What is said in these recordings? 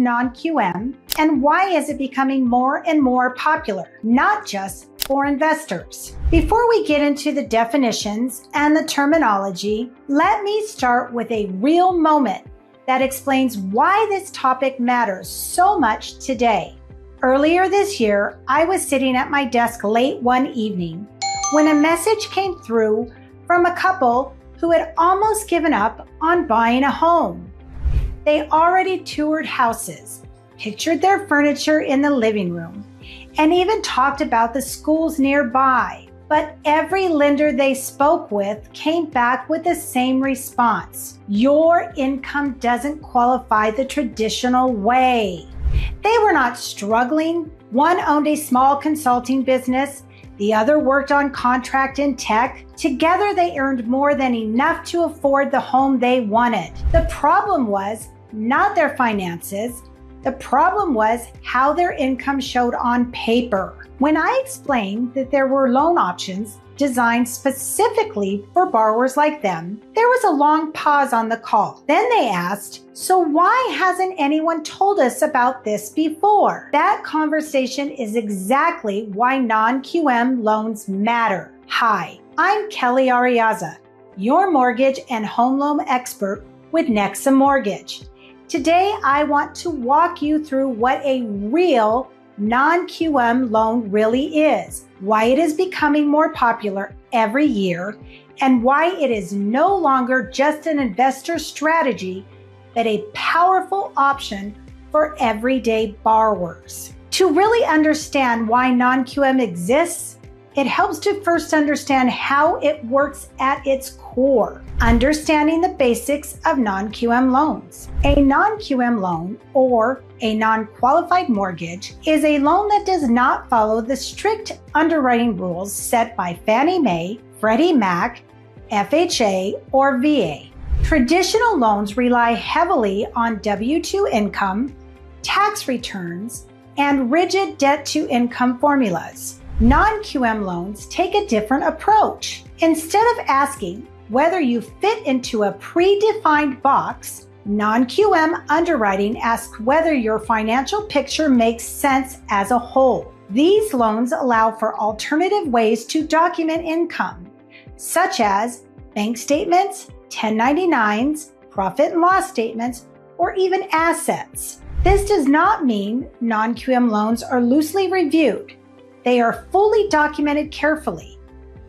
non-QM and why is it becoming more and more popular, not just for investors? Before we get into the definitions and the terminology, let me start with a real moment that explains why this topic matters so much today. Earlier this year, I was sitting at my desk late one evening when a message came through from a couple who had almost given up on buying a home. They already toured houses, pictured their furniture in the living room, and even talked about the schools nearby. But every lender they spoke with came back with the same response: your income doesn't qualify the traditional way. They were not struggling. One owned a small consulting business. The other worked on contract and tech. Together, they earned more than enough to afford the home they wanted. The problem was not their finances. The problem was how their income showed on paper. When I explained that there were loan options designed specifically for borrowers like them, there was a long pause on the call. Then they asked, so why hasn't anyone told us about this before? That conversation is exactly why non-QM loans matter. Hi, I'm Kelly Arriaza, your mortgage and home loan expert with Nexa Mortgage. Today, I want to walk you through what a real non-QM loan really is, why it is becoming more popular every year, and why it is no longer just an investor strategy, but a powerful option for everyday borrowers. To really understand why non-QM exists, it helps to first understand how it works at its core, understanding the basics of non-QM loans. A non-QM loan, or a non-qualified mortgage, is a loan that does not follow the strict underwriting rules set by Fannie Mae, Freddie Mac, FHA, or VA. Traditional loans rely heavily on W-2 income, tax returns, and rigid debt-to-income formulas. Non-QM loans take a different approach. Instead of asking whether you fit into a predefined box, non-QM underwriting asks whether your financial picture makes sense as a whole. These loans allow for alternative ways to document income, such as bank statements, 1099s, profit and loss statements, or even assets. This does not mean non-QM loans are loosely reviewed. They are fully documented carefully,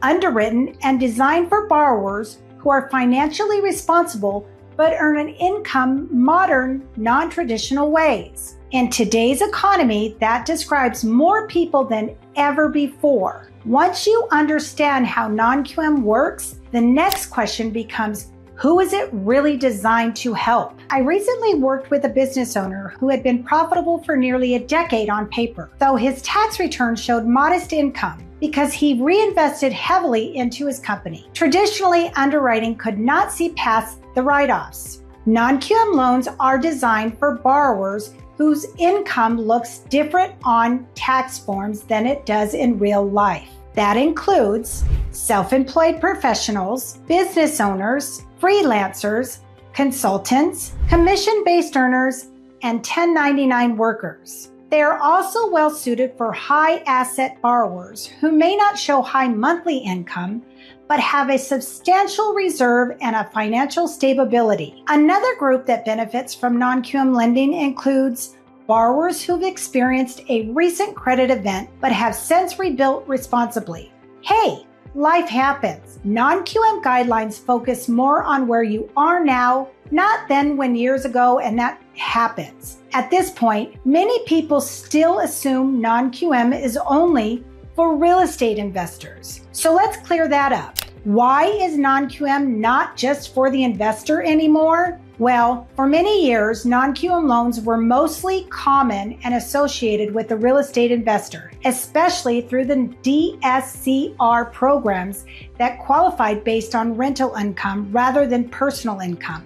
underwritten, and designed for borrowers who are financially responsible but earn an income modern, non-traditional ways. In today's economy, that describes more people than ever before. Once you understand how non-QM works, the next question becomes, who is it really designed to help? I recently worked with a business owner who had been profitable for nearly a decade on paper, though his tax return showed modest income because he reinvested heavily into his company. Traditionally, underwriting could not see past the write-offs. Non-QM loans are designed for borrowers whose income looks different on tax forms than it does in real life. That includes self-employed professionals, business owners, freelancers, consultants, commission-based earners, and 1099 workers. They are also well suited for high asset borrowers who may not show high monthly income, but have a substantial reserve and a financial stability. Another group that benefits from non-QM lending includes borrowers who've experienced a recent credit event but have since rebuilt responsibly. Hey, life happens. Non-QM guidelines focus more on where you are now, not then when years ago, and that happens. At this point, many people still assume non-QM is only for real estate investors. So let's clear that up. Why is non-QM not just for the investor anymore? Well, for many years, non-QM loans were mostly common and associated with the real estate investor, especially through the DSCR programs that qualified based on rental income rather than personal income.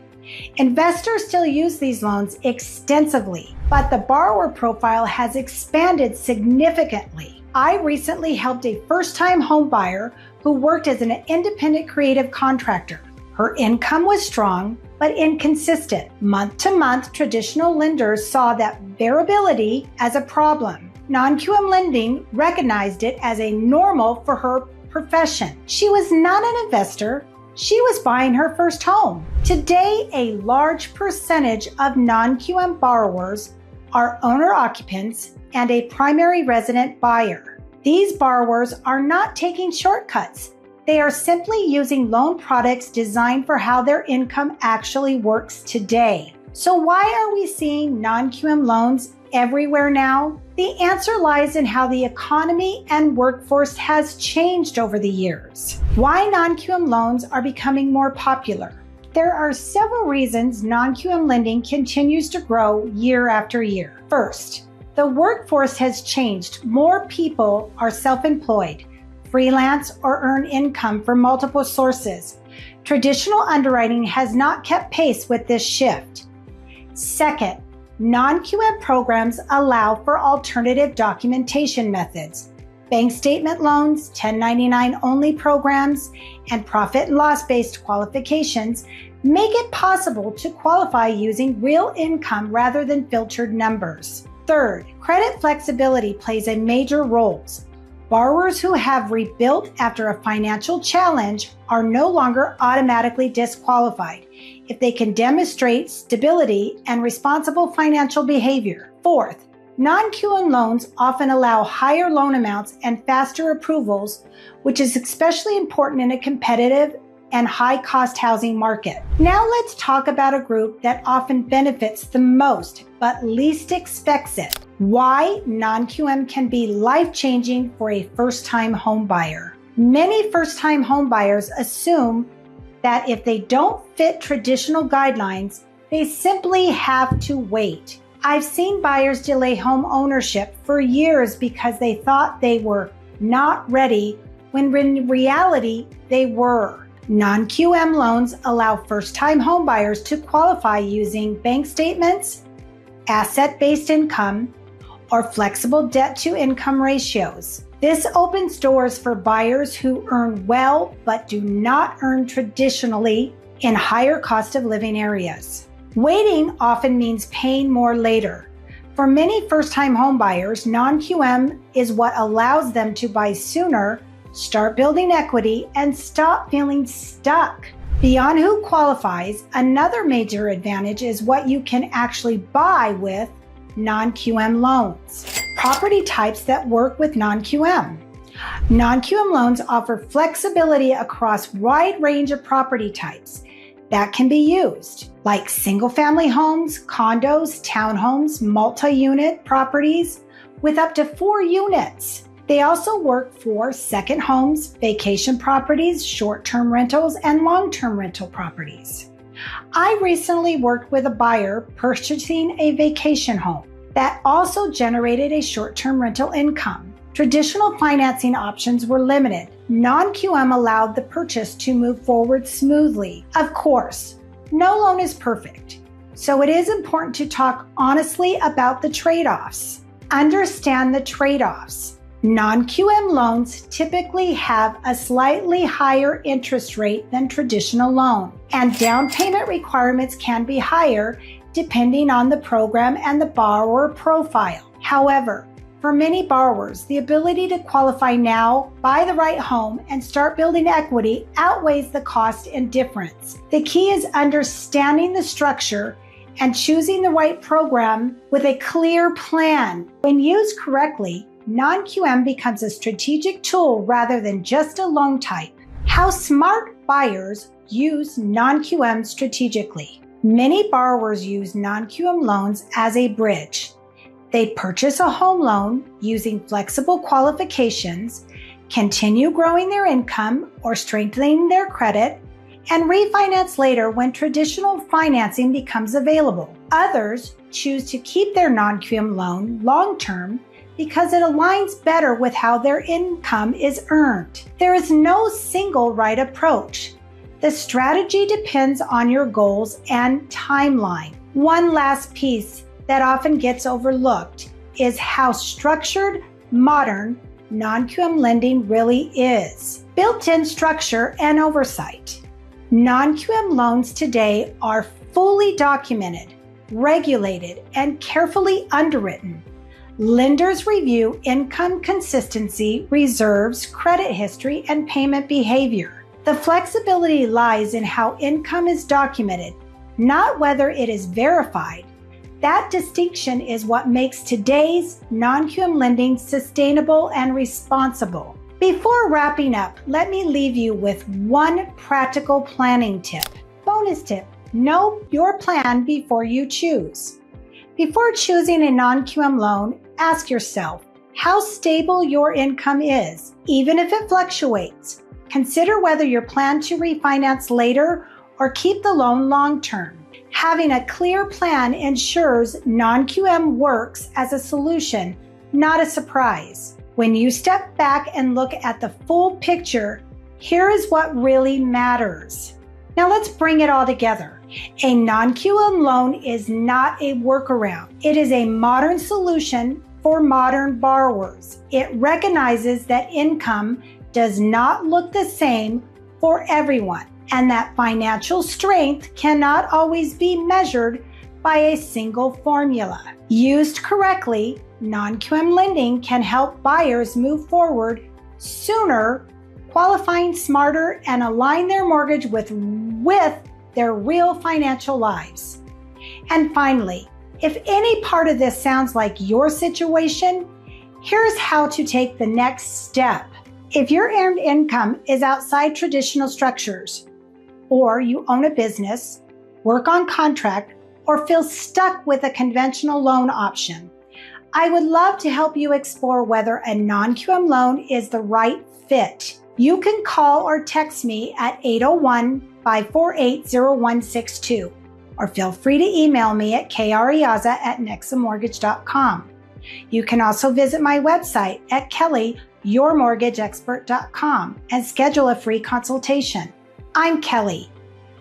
Investors still use these loans extensively, but the borrower profile has expanded significantly. I recently helped a first-time home buyer who worked as an independent creative contractor. Her income was strong, but inconsistent. Month to month, traditional lenders saw that variability as a problem. Non-QM lending recognized it as a normal for her profession. She was not an investor. She was buying her first home. Today, a large percentage of non-QM borrowers are owner-occupants and a primary resident buyer. These borrowers are not taking shortcuts. They are simply using loan products designed for how their income actually works today. So why are we seeing non-QM loans everywhere now? The answer lies in how the economy and workforce has changed over the years. Why non-QM loans are becoming more popular. There are several reasons non-QM lending continues to grow year after year. First, the workforce has changed. More people are self-employed, freelance, or earn income from multiple sources. Traditional underwriting has not kept pace with this shift. Second, non-QM programs allow for alternative documentation methods. Bank statement loans, 1099 only programs, and profit and loss based qualifications make it possible to qualify using real income rather than filtered numbers. Third, credit flexibility plays a major role. Borrowers who have rebuilt after a financial challenge are no longer automatically disqualified if they can demonstrate stability and responsible financial behavior. Fourth, non-QM loans often allow higher loan amounts and faster approvals, which is especially important in a competitive and high-cost housing market. Now let's talk about a group that often benefits the most but least expects it. Why non-QM can be life-changing for a first-time home buyer. Many first-time home buyers assume that if they don't fit traditional guidelines, they simply have to wait. I've seen buyers delay home ownership for years because they thought they were not ready, when in reality, they were. Non-QM loans allow first-time homebuyers to qualify using bank statements, asset-based income, or flexible debt-to-income ratios. This opens doors for buyers who earn well but do not earn traditionally in higher cost of living areas. Waiting often means paying more later. For many first-time homebuyers, non-QM is what allows them to buy sooner, start building equity, and stop feeling stuck. Beyond who qualifies, another major advantage is what you can actually buy with non-QM loans. Property types that work with non-QM. Non-QM loans offer flexibility across a wide range of property types that can be used, like single-family homes, condos, townhomes, multi-unit properties with up to 4 units. They also work for second homes, vacation properties, short-term rentals, and long-term rental properties. I recently worked with a buyer purchasing a vacation home that also generated a short-term rental income. Traditional financing options were limited. Non-QM allowed the purchase to move forward smoothly. Of course, no loan is perfect, so it is important to talk honestly about the trade-offs. Understand the trade-offs. Non-QM loans typically have a slightly higher interest rate than traditional loan, and down payment requirements can be higher depending on the program and the borrower profile. However, for many borrowers, the ability to qualify now, buy the right home, and start building equity outweighs the cost and difference. The key is understanding the structure and choosing the right program with a clear plan. When used correctly, non-QM becomes a strategic tool rather than just a loan type. How smart buyers use non-QM strategically. Many borrowers use non-QM loans as a bridge. They purchase a home loan using flexible qualifications, continue growing their income or strengthening their credit, and refinance later when traditional financing becomes available. Others choose to keep their non-QM loan long-term because it aligns better with how their income is earned. There is no single right approach. The strategy depends on your goals and timeline. One last piece that often gets overlooked is how structured, modern non-QM lending really is. Built-in structure and oversight. Non-QM loans today are fully documented, regulated, and carefully underwritten. Lenders review income consistency, reserves, credit history, and payment behavior. The flexibility lies in how income is documented, not whether it is verified. That distinction is what makes today's non-QM lending sustainable and responsible. Before wrapping up, let me leave you with one practical planning tip. Bonus tip: know your plan before you choose. Before choosing a non-QM loan, ask yourself how stable your income is, even if it fluctuates. Consider whether you plan to refinance later or keep the loan long-term. Having a clear plan ensures non-QM works as a solution, not a surprise. When you step back and look at the full picture, here is what really matters. Now let's bring it all together. A non-QM loan is not a workaround. It is a modern solution for modern borrowers. It recognizes that income does not look the same for everyone, and that financial strength cannot always be measured by a single formula. Used correctly, non-QM lending can help buyers move forward sooner, qualifying smarter, and align their mortgage with their real financial lives. And finally, if any part of this sounds like your situation, here's how to take the next step. If your earned income is outside traditional structures, or you own a business, work on contract, or feel stuck with a conventional loan option, I would love to help you explore whether a non-QM loan is the right fit. You can call or text me at 801-548-0162, or feel free to email me at kariaza@nexamortgage.com. You can also visit my website at kellyyourmortgageexpert.com and schedule a free consultation. I'm Kelly,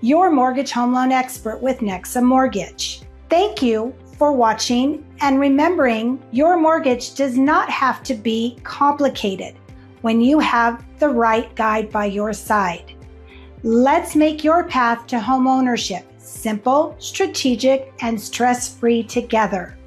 your mortgage home loan expert with Nexa Mortgage. Thank you for watching, and remembering your mortgage does not have to be complicated when you have the right guide by your side. Let's make your path to home ownership simple, strategic, and stress-free together.